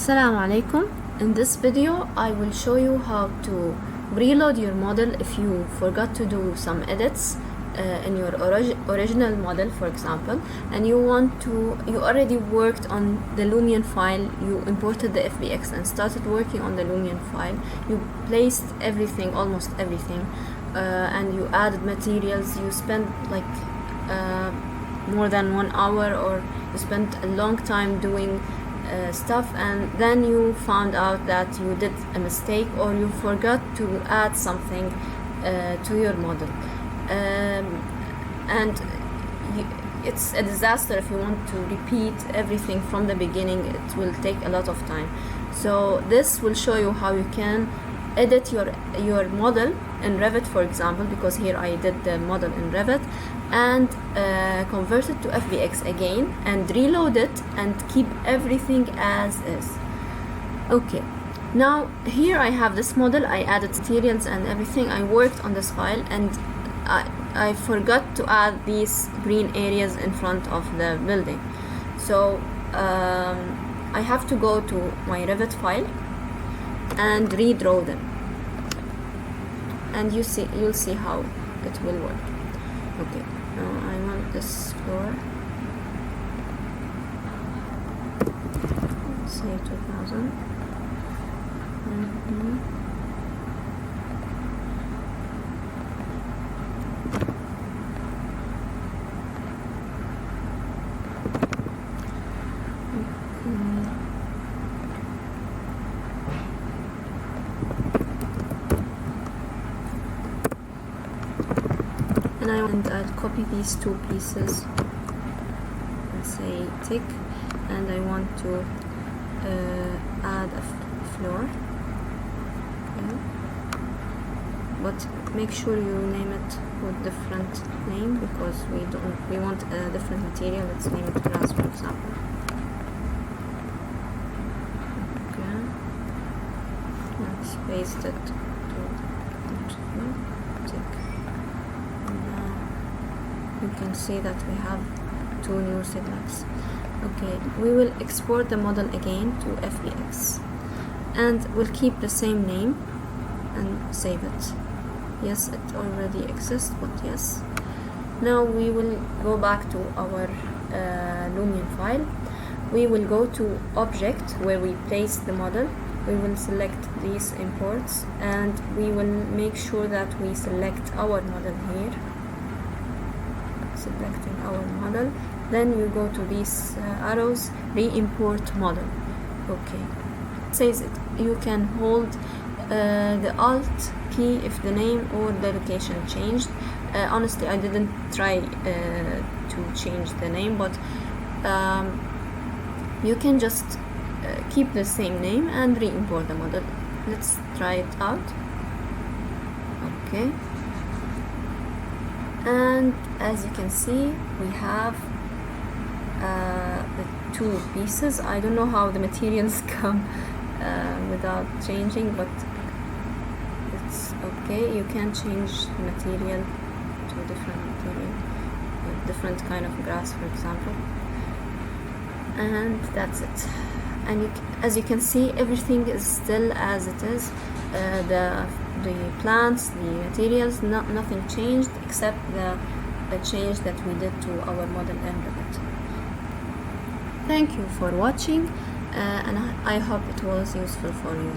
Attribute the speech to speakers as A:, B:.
A: Assalamu alaikum. In this video I will show you how to reload your model if you forgot to do some edits in your original model, for example, and you already worked on the Lumion file, you imported the FBX and started working on the Lumion file, you placed everything, almost everything, and you added materials, you spent like more than 1 hour, or you spent a long time doing stuff, and then you found out that you did a mistake or you forgot to add something to your model, and it's a disaster if you want to repeat everything from the beginning. It will take a lot of time. So this will show you how you can edit your model in Revit, for example, because here I did the model in Revit, and convert it to FBX again and reload it and keep everything as is. Okay, now here I have this model, I added materials and everything, I worked on this file, and I forgot to add these green areas in front of the building. So I have to go to my Revit file and redraw them, and you'll see how it will work. Okay, now I want this floor, let's say 2000. And I'll copy these two pieces and say tick, and I want to add a floor. Okay. But make sure you name it with different name, because we want a different material. Let's name it glass, for example. Okay, let's paste it to tick. You can see that we have two new signals. Okay, we will export the model again to FBX, and we'll keep the same name and save it. Yes, it already exists, but yes. Now we will go back to our Lumion file. We will go to object where we place the model. We will select these imports, and we will make sure that we select our model here. Selecting our model, then you go to these arrows, re-import model. Okay, it says it. You can hold the Alt key if the name or the location changed. Honestly, I didn't try to change the name, but you can just keep the same name and re-import the model. Let's try it out. Okay. And as you can see, we have the two pieces. I don't know how the materials come without changing, but it's okay. You can change material to different material, different kind of grass, for example. And that's it. And as you can see, everything is still as it is. The plants, the materials, nothing changed except the change that we did to our model in Revit. Thank you for watching, and I hope it was useful for you.